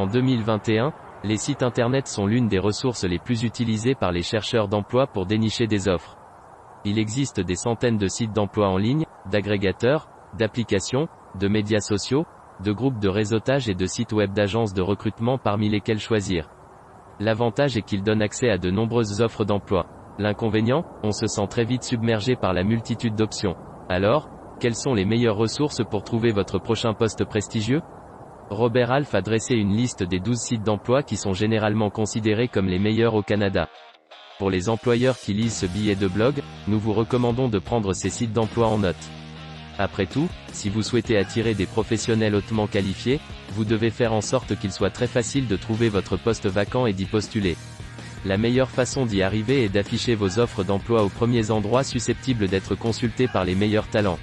En 2021, les sites internet sont l'une des ressources les plus utilisées par les chercheurs d'emploi pour dénicher des offres. Il existe des centaines de sites d'emploi en ligne, d'agrégateurs, d'applications, de médias sociaux, de groupes de réseautage et de sites web d'agences de recrutement parmi lesquels choisir. L'avantage est qu'ils donnent accès à de nombreuses offres d'emploi. L'inconvénient, on se sent très vite submergé par la multitude d'options. Alors, quelles sont les meilleures ressources pour trouver votre prochain poste prestigieux ? Robert Half a dressé une liste des 12 sites d'emploi qui sont généralement considérés comme les meilleurs au Canada. Pour les employeurs qui lisent ce billet de blog, nous vous recommandons de prendre ces sites d'emploi en note. Après tout, si vous souhaitez attirer des professionnels hautement qualifiés, vous devez faire en sorte qu'il soit très facile de trouver votre poste vacant et d'y postuler. La meilleure façon d'y arriver est d'afficher vos offres d'emploi aux premiers endroits susceptibles d'être consultés par les meilleurs talents.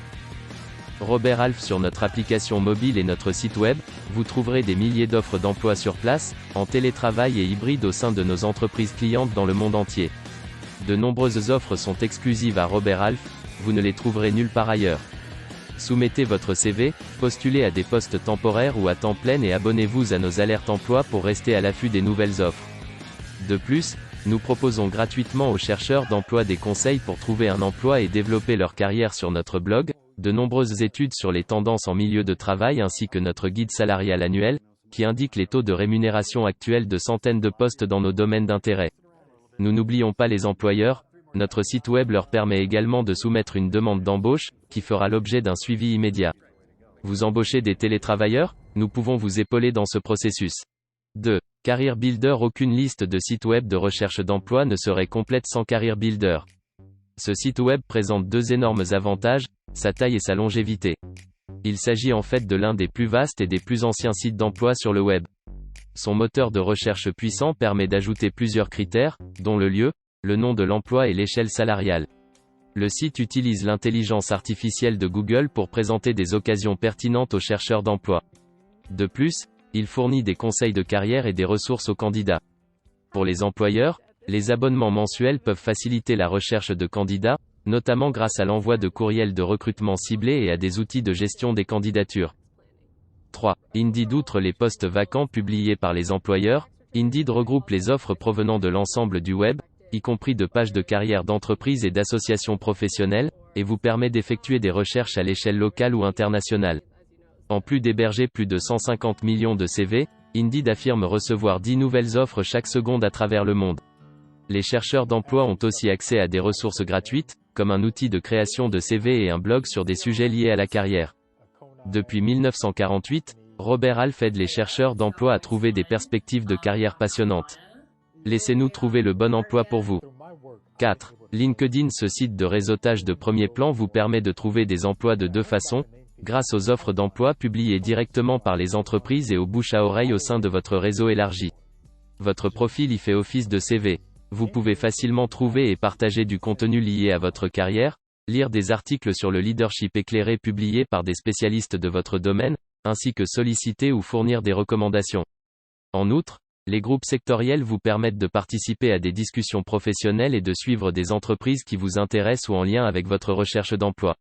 Robert Half sur notre application mobile et notre site web, vous trouverez des milliers d'offres d'emploi sur place, en télétravail et hybride au sein de nos entreprises clientes dans le monde entier. De nombreuses offres sont exclusives à Robert Half, vous ne les trouverez nulle part ailleurs. Soumettez votre CV, postulez à des postes temporaires ou à temps plein et abonnez-vous à nos alertes emploi pour rester à l'affût des nouvelles offres. De plus, nous proposons gratuitement aux chercheurs d'emploi des conseils pour trouver un emploi et développer leur carrière sur notre blog, de nombreuses études sur les tendances en milieu de travail ainsi que notre guide salarial annuel, qui indique les taux de rémunération actuels de centaines de postes dans nos domaines d'intérêt. Nous n'oublions pas les employeurs, notre site web leur permet également de soumettre une demande d'embauche, qui fera l'objet d'un suivi immédiat. Vous embauchez des télétravailleurs ? Nous pouvons vous épauler dans ce processus. 2. Career Builder. Aucune liste de sites web de recherche d'emploi ne serait complète sans Career Builder. Ce site web présente deux énormes avantages, sa taille et sa longévité. Il s'agit en fait de l'un des plus vastes et des plus anciens sites d'emploi sur le web. Son moteur de recherche puissant permet d'ajouter plusieurs critères, dont le lieu, le nom de l'emploi et l'échelle salariale. Le site utilise l'intelligence artificielle de Google pour présenter des occasions pertinentes aux chercheurs d'emploi. De plus, il fournit des conseils de carrière et des ressources aux candidats. Pour les employeurs, les abonnements mensuels peuvent faciliter la recherche de candidats, notamment grâce à l'envoi de courriels de recrutement ciblés et à des outils de gestion des candidatures. 3. Indeed. Outre les postes vacants publiés par les employeurs, Indeed regroupe les offres provenant de l'ensemble du web, y compris de pages de carrière d'entreprises et d'associations professionnelles, et vous permet d'effectuer des recherches à l'échelle locale ou internationale. En plus d'héberger plus de 150 millions de CV, Indeed affirme recevoir 10 nouvelles offres chaque seconde à travers le monde. Les chercheurs d'emploi ont aussi accès à des ressources gratuites, comme un outil de création de CV et un blog sur des sujets liés à la carrière. Depuis 1948, Robert Half aide les chercheurs d'emploi à trouver des perspectives de carrière passionnantes. Laissez-nous trouver le bon emploi pour vous. 4. LinkedIn. Ce site de réseautage de premier plan vous permet de trouver des emplois de deux façons, grâce aux offres d'emploi publiées directement par les entreprises et au bouche à oreille au sein de votre réseau élargi. Votre profil y fait office de CV. Vous pouvez facilement trouver et partager du contenu lié à votre carrière, lire des articles sur le leadership éclairé publiés par des spécialistes de votre domaine, ainsi que solliciter ou fournir des recommandations. En outre, les groupes sectoriels vous permettent de participer à des discussions professionnelles et de suivre des entreprises qui vous intéressent ou en lien avec votre recherche d'emploi.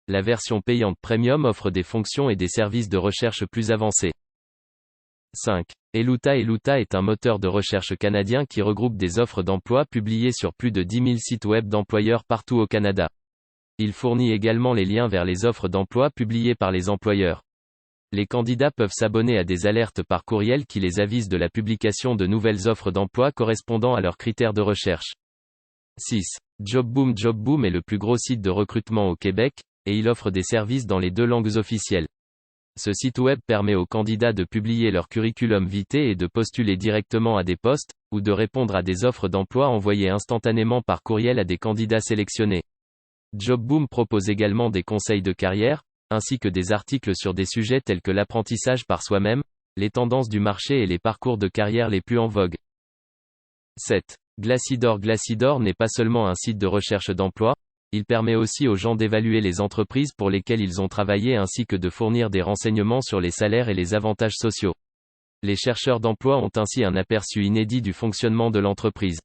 La version payante Premium offre des fonctions et des services de recherche plus avancés. 5. Eluta. Eluta est un moteur de recherche canadien qui regroupe des offres d'emploi publiées sur plus de 10 000 sites web d'employeurs partout au Canada. Il fournit également les liens vers les offres d'emploi publiées par les employeurs. Les candidats peuvent s'abonner à des alertes par courriel qui les avisent de la publication de nouvelles offres d'emploi correspondant à leurs critères de recherche. 6. Jobboom. Jobboom est le plus gros site de recrutement au Québec, et il offre des services dans les deux langues officielles. Ce site web permet aux candidats de publier leur curriculum vitae et de postuler directement à des postes, ou de répondre à des offres d'emploi envoyées instantanément par courriel à des candidats sélectionnés. Jobboom propose également des conseils de carrière, ainsi que des articles sur des sujets tels que l'apprentissage par soi-même, les tendances du marché et les parcours de carrière les plus en vogue. 7. Glassdoor. Glassdoor n'est pas seulement un site de recherche d'emploi, il permet aussi aux gens d'évaluer les entreprises pour lesquelles ils ont travaillé ainsi que de fournir des renseignements sur les salaires et les avantages sociaux. Les chercheurs d'emploi ont ainsi un aperçu inédit du fonctionnement de l'entreprise.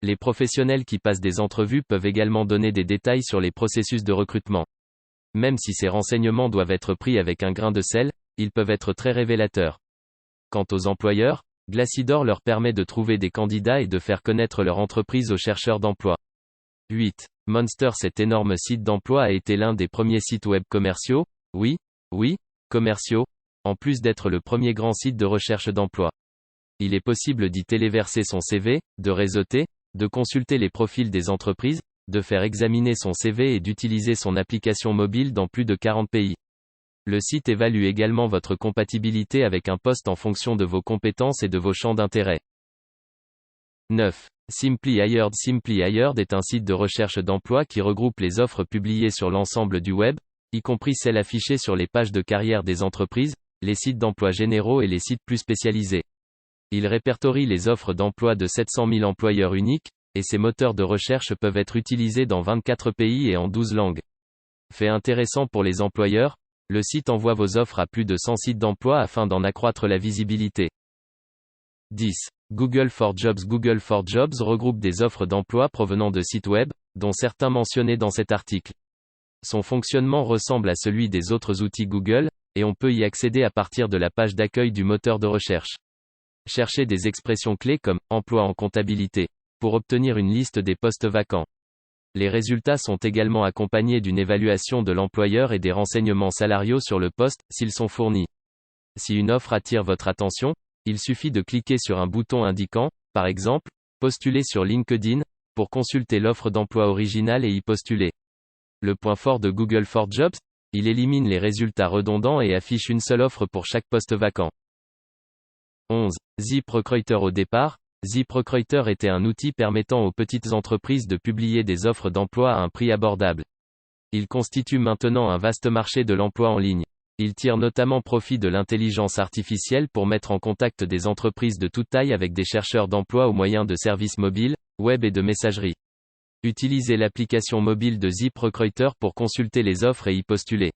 Les professionnels qui passent des entrevues peuvent également donner des détails sur les processus de recrutement. Même si ces renseignements doivent être pris avec un grain de sel, ils peuvent être très révélateurs. Quant aux employeurs, Glassdoor leur permet de trouver des candidats et de faire connaître leur entreprise aux chercheurs d'emploi. 8. Monster. Cet énorme site d'emploi a été l'un des premiers sites web commerciaux, oui, commerciaux, en plus d'être le premier grand site de recherche d'emploi. Il est possible d'y téléverser son CV, de réseauter, de consulter les profils des entreprises, de faire examiner son CV et d'utiliser son application mobile dans plus de 40 pays. Le site évalue également votre compatibilité avec un poste en fonction de vos compétences et de vos champs d'intérêt. 9. Simply Hired. Simply Hired est un site de recherche d'emploi qui regroupe les offres publiées sur l'ensemble du web, y compris celles affichées sur les pages de carrière des entreprises, les sites d'emploi généraux et les sites plus spécialisés. Il répertorie les offres d'emploi de 700 000 employeurs uniques, et ces moteurs de recherche peuvent être utilisés dans 24 pays et en 12 langues. Fait intéressant pour les employeurs, le site envoie vos offres à plus de 100 sites d'emploi afin d'en accroître la visibilité. 10. Google for Jobs. Google for Jobs regroupe des offres d'emploi provenant de sites web, dont certains mentionnés dans cet article. Son fonctionnement ressemble à celui des autres outils Google, et on peut y accéder à partir de la page d'accueil du moteur de recherche. Cherchez des expressions clés comme « emploi en comptabilité » pour obtenir une liste des postes vacants. Les résultats sont également accompagnés d'une évaluation de l'employeur et des renseignements salariaux sur le poste, s'ils sont fournis. Si une offre attire votre attention, il suffit de cliquer sur un bouton indiquant, par exemple, « Postuler sur LinkedIn » pour consulter l'offre d'emploi originale et y postuler. Le point fort de Google for Jobs, il élimine les résultats redondants et affiche une seule offre pour chaque poste vacant. 11. ZipRecruiter. Au départ, ZipRecruiter était un outil permettant aux petites entreprises de publier des offres d'emploi à un prix abordable. Il constitue maintenant un vaste marché de l'emploi en ligne. Il tire notamment profit de l'intelligence artificielle pour mettre en contact des entreprises de toute taille avec des chercheurs d'emploi au moyen de services mobiles, web et de messagerie. Utilisez l'application mobile de ZipRecruiter pour consulter les offres et y postuler.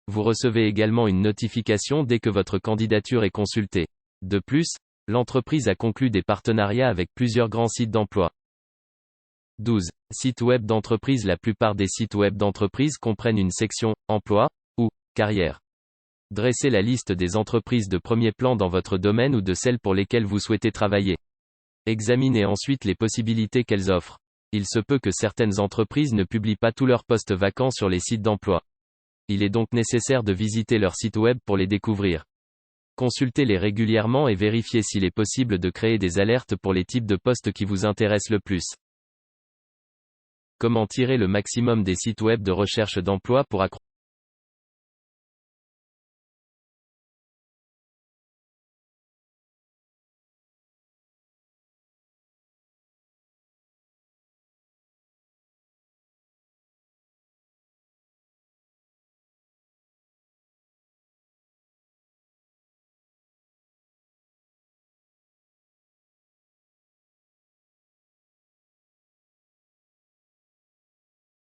Vous recevez également une notification dès que votre candidature est consultée. De plus, l'entreprise a conclu des partenariats avec plusieurs grands sites d'emploi. 12. Sites web d'entreprise. La plupart des sites web d'entreprise comprennent une section « Emploi » ou « Carrière ». Dressez la liste des entreprises de premier plan dans votre domaine ou de celles pour lesquelles vous souhaitez travailler. Examinez ensuite les possibilités qu'elles offrent. Il se peut que certaines entreprises ne publient pas tous leurs postes vacants sur les sites d'emploi. Il est donc nécessaire de visiter leur site web pour les découvrir. Consultez-les régulièrement et vérifiez s'il est possible de créer des alertes pour les types de postes qui vous intéressent le plus. Comment tirer le maximum des sites web de recherche d'emploi pour accroître